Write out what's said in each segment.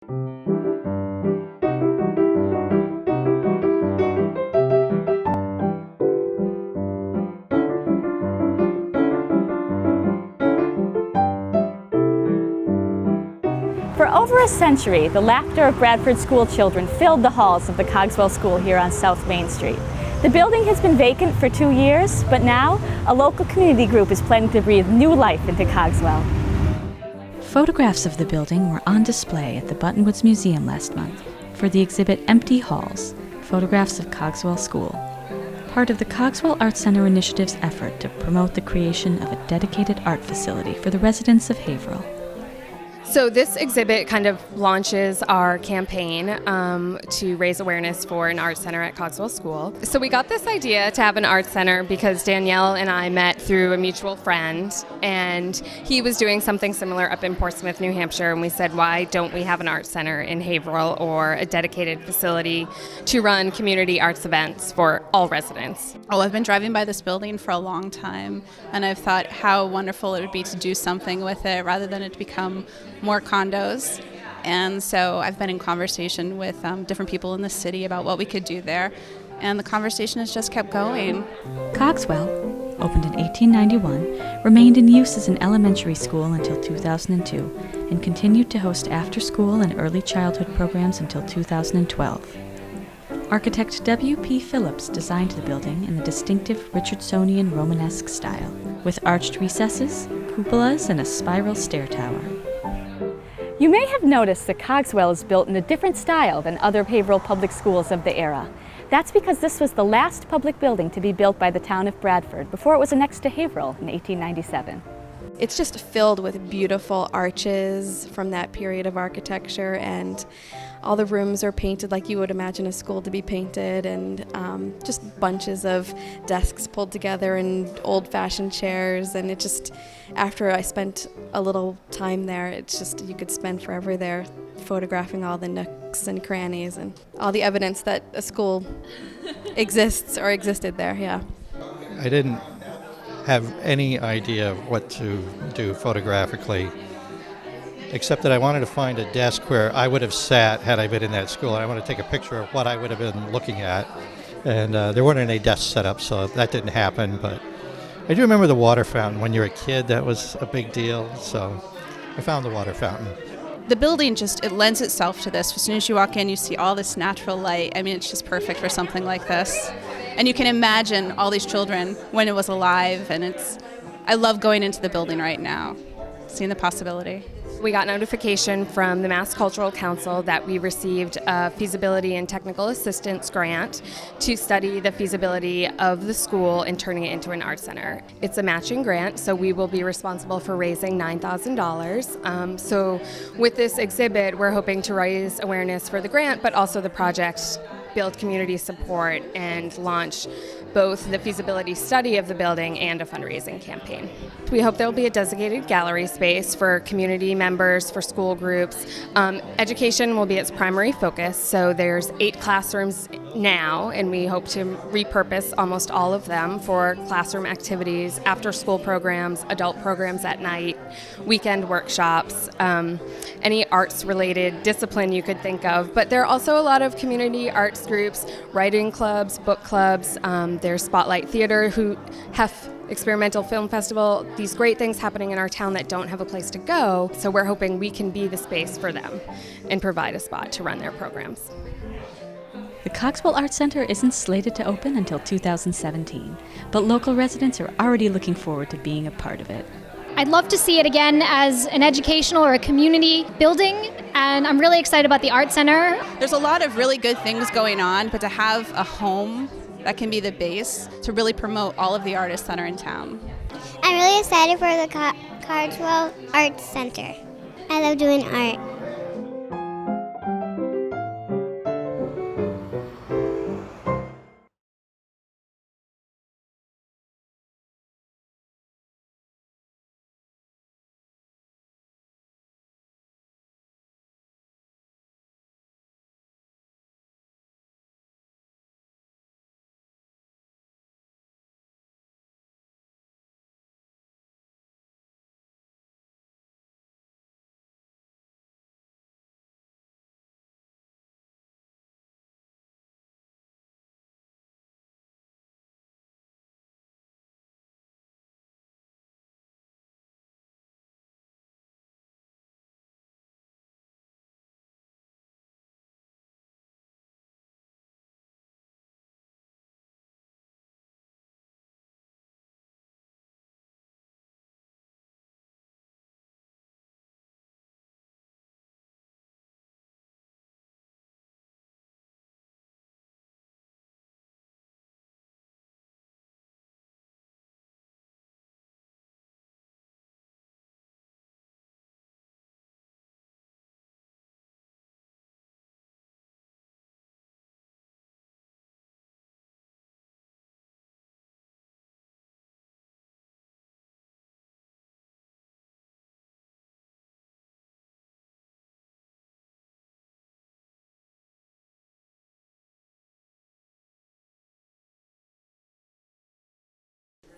For over a century, the laughter of Bradford school children filled the halls of the Cogswell School here on South Main Street. The building has been vacant for 2 years, but now a local community group is planning to breathe new life into Cogswell. Photographs of the building were on display at the Buttonwoods Museum last month for the exhibit Empty Halls, Photographs of Cogswell School, part of the Cogswell Art Center initiative's effort to promote the creation of a dedicated art facility for the residents of Haverhill. So this exhibit kind of launches our campaign to raise awareness for an art center at Cogswell School. So we got this idea to have an art center because Danielle and I met through a mutual friend, and he was doing something similar up in Portsmouth, New Hampshire, and we said, why don't we have an art center in Haverhill or a dedicated facility to run community arts events for all residents? Oh, I've been driving by this building for a long time, and I've thought how wonderful it would be to do something with it rather than it become more condos. And so I've been in conversation with different people in the city about what we could do there, and the conversation has just kept going. Cogswell, opened in 1891, remained in use as an elementary school until 2002 and continued to host after-school and early childhood programs until 2012. Architect W.P. Phillips designed the building in the distinctive Richardsonian Romanesque style, with arched recesses, cupolas, and a spiral stair tower. You may have noticed that Cogswell is built in a different style than other Haverhill public schools of the era. That's because this was the last public building to be built by the town of Bradford before it was annexed to Haverhill in 1897. It's just filled with beautiful arches from that period of architecture, and all the rooms are painted like you would imagine a school to be painted, and just bunches of desks pulled together and old-fashioned chairs. And it just, after I spent a little time there, it's just, you could spend forever there photographing all the nooks and crannies and all the evidence that a school exists or existed there, yeah. I didn't have any idea of what to do photographically, except that I wanted to find a desk where I would have sat had I been in that school, and I wanted to take a picture of what I would have been looking at. And there weren't any desks set up, so that didn't happen. But I do remember the water fountain. When you're a kid, that was a big deal, so I found the water fountain. The building just, it lends itself to this. As soon as you walk in, you see all this natural light. I mean, it's just perfect for something like this. And you can imagine all these children when it was alive, and I love going into the building right now, seeing the possibility. We got notification from the Mass Cultural Council that we received a feasibility and technical assistance grant to study the feasibility of the school and turning it into an art center. It's a matching grant, so we will be responsible for raising $9,000. So with this exhibit, we're hoping to raise awareness for the grant, but also the project, build community support, and launch both the feasibility study of the building and a fundraising campaign. We hope there will be a designated gallery space for community members, for school groups. Education will be its primary focus, so there's 8 classrooms now, and we hope to repurpose almost all of them for classroom activities, after-school programs, adult programs at night, weekend workshops, any arts-related discipline you could think of. But there are also a lot of community arts groups, writing clubs, book clubs. There's Spotlight Theater, who have Experimental Film Festival, these great things happening in our town that don't have a place to go. So we're hoping we can be the space for them and provide a spot to run their programs. The Cogswell Art Center isn't slated to open until 2017, but local residents are already looking forward to being a part of it. I'd love to see it again as an educational or a community building, and I'm really excited about the Art Center. There's a lot of really good things going on, but to have a home that can be the base to really promote all of the artists that are in town. I'm really excited for the Cogswell Art Center. I love doing art.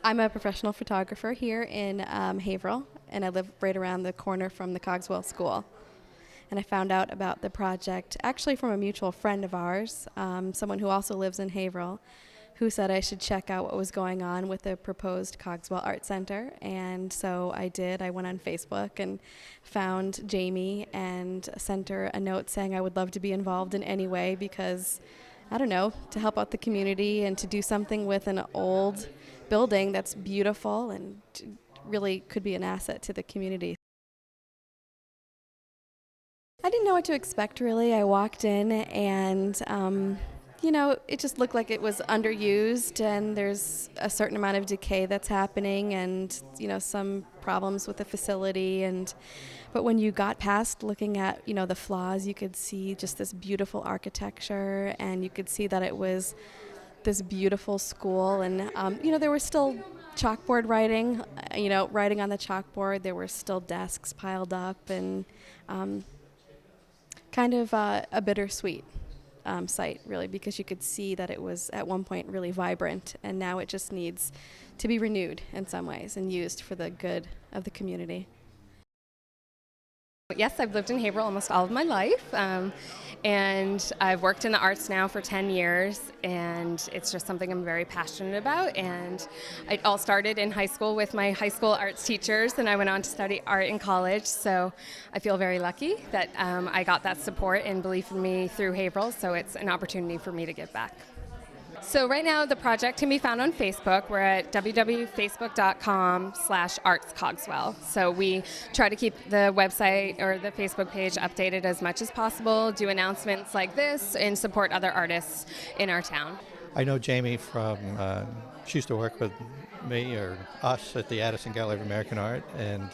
I'm a professional photographer here in Haverhill, and I live right around the corner from the Cogswell School. And I found out about the project actually from a mutual friend of ours, someone who also lives in Haverhill, who said I should check out what was going on with the proposed Cogswell Art Center. And so I did. I went on Facebook and found Jaime and sent her a note saying I would love to be involved in any way because, I don't know, to help out the community and to do something with an old building that's beautiful and really could be an asset to the community. I didn't know what to expect, really. I walked in and, it just looked like it was underused and there's a certain amount of decay that's happening and, some problems with the facility. But when you got past looking at, the flaws, you could see just this beautiful architecture and you could see that it was this beautiful school. And, there was still chalkboard writing, writing on the chalkboard. There were still desks piled up and kind of a bittersweet site, really, because you could see that it was at one point really vibrant, and now it just needs to be renewed in some ways and used for the good of the community. Yes, I've lived in Haverhill almost all of my life, and I've worked in the arts now for 10 years, and it's just something I'm very passionate about. And it all started in high school with my high school arts teachers, and I went on to study art in college, so I feel very lucky that I got that support and belief in me through Haverhill, so it's an opportunity for me to give back. So right now the project can be found on Facebook. We're at www.facebook.com/artscogswell. So we try to keep the website or the Facebook page updated as much as possible, do announcements like this, and support other artists in our town. I know Jaime from, she used to work with me or us at the Addison Gallery of American Art, and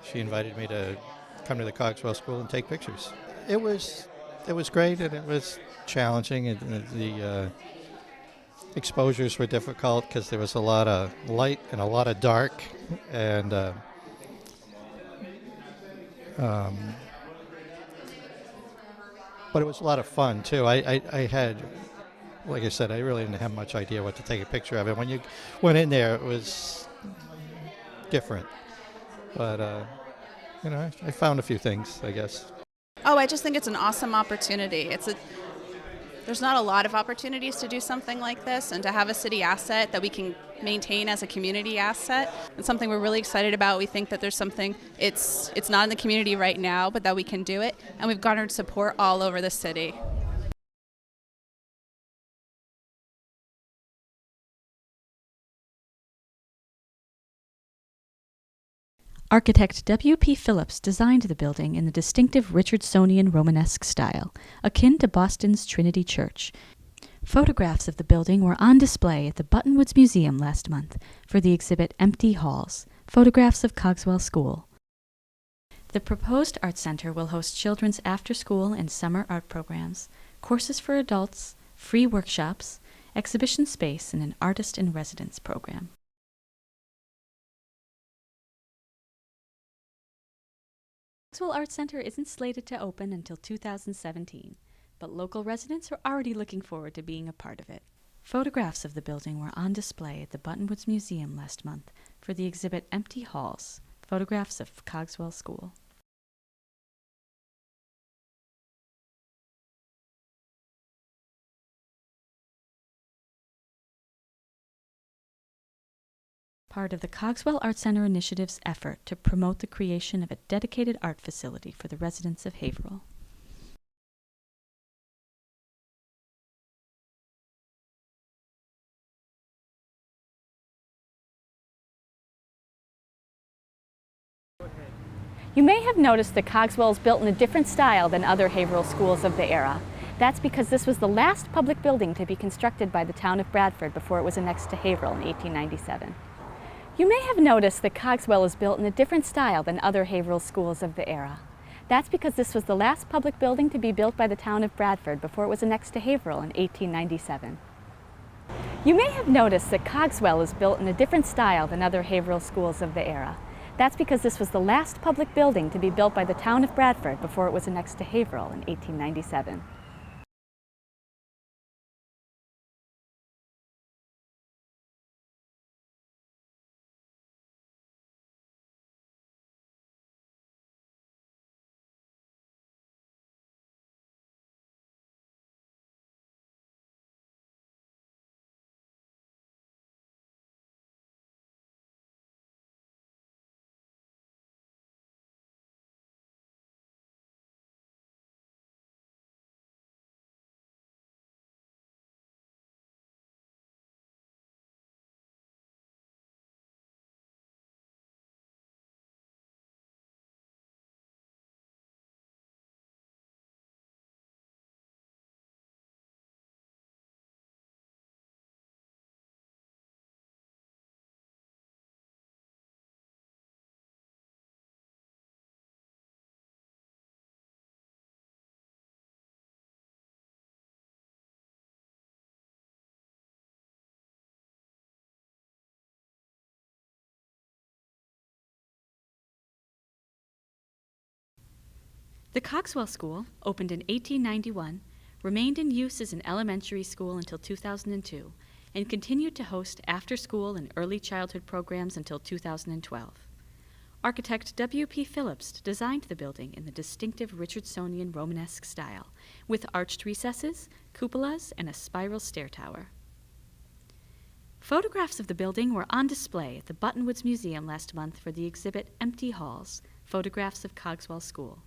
she invited me to come to the Cogswell School and take pictures. It was great, and it was challenging, and the exposures were difficult because there was a lot of light and a lot of dark, and but it was a lot of fun too. I had, like I said, I really didn't have much idea what to take a picture of, and when you went in there, it was different. But I found a few things, I guess. Oh, I just think it's an awesome opportunity. There's not a lot of opportunities to do something like this, and to have a city asset that we can maintain as a community asset. It's something we're really excited about. We think that there's something, it's not in the community right now, but that we can do it, and we've garnered support all over the city. Architect W.P. Phillips designed the building in the distinctive Richardsonian Romanesque style, akin to Boston's Trinity Church. Photographs of the building were on display at the Buttonwoods Museum last month for the exhibit Empty Halls, Photographs of Cogswell School. The proposed art center will host children's after-school and summer art programs, courses for adults, free workshops, exhibition space, and an artist-in-residence program. Cogswell Art Center isn't slated to open until 2017, but local residents are already looking forward to being a part of it. Photographs of the building were on display at the Buttonwoods Museum last month for the exhibit Empty Halls, Photographs of Cogswell School. Part of the Cogswell Art Center initiative's effort to promote the creation of a dedicated art facility for the residents of Haverhill. You may have noticed that Cogswell is built in a different style than other Haverhill schools of the era. That's because this was the last public building to be constructed by the town of Bradford before it was annexed to Haverhill in 1897. You may have noticed that Cogswell is built in a different style than other Haverhill schools of the era. That's because this was the last public building to be built by the town of Bradford before it was annexed to Haverhill in 1897. You may have noticed that Cogswell is built in a different style than other Haverhill schools of the era. That's because this was the last public building to be built by the town of Bradford before it was annexed to Haverhill in 1897. The Cogswell School, opened in 1891, remained in use as an elementary school until 2002 and continued to host after-school and early childhood programs until 2012. Architect W.P. Phillips designed the building in the distinctive Richardsonian Romanesque style, with arched recesses, cupolas, and a spiral stair tower. Photographs of the building were on display at the Buttonwoods Museum last month for the exhibit Empty Halls, Photographs of Cogswell School,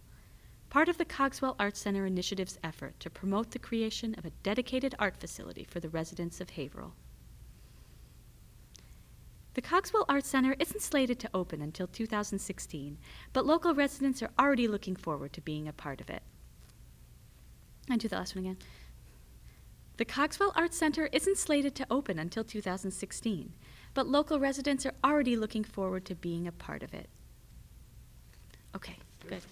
part of the Cogswell Art Center initiative's effort to promote the creation of a dedicated art facility for the residents of Haverhill. The Cogswell Art Center isn't slated to open until 2016, but local residents are already looking forward to being a part of it. And do the last one again. The Cogswell Art Center isn't slated to open until 2016, but local residents are already looking forward to being a part of it. Okay, good.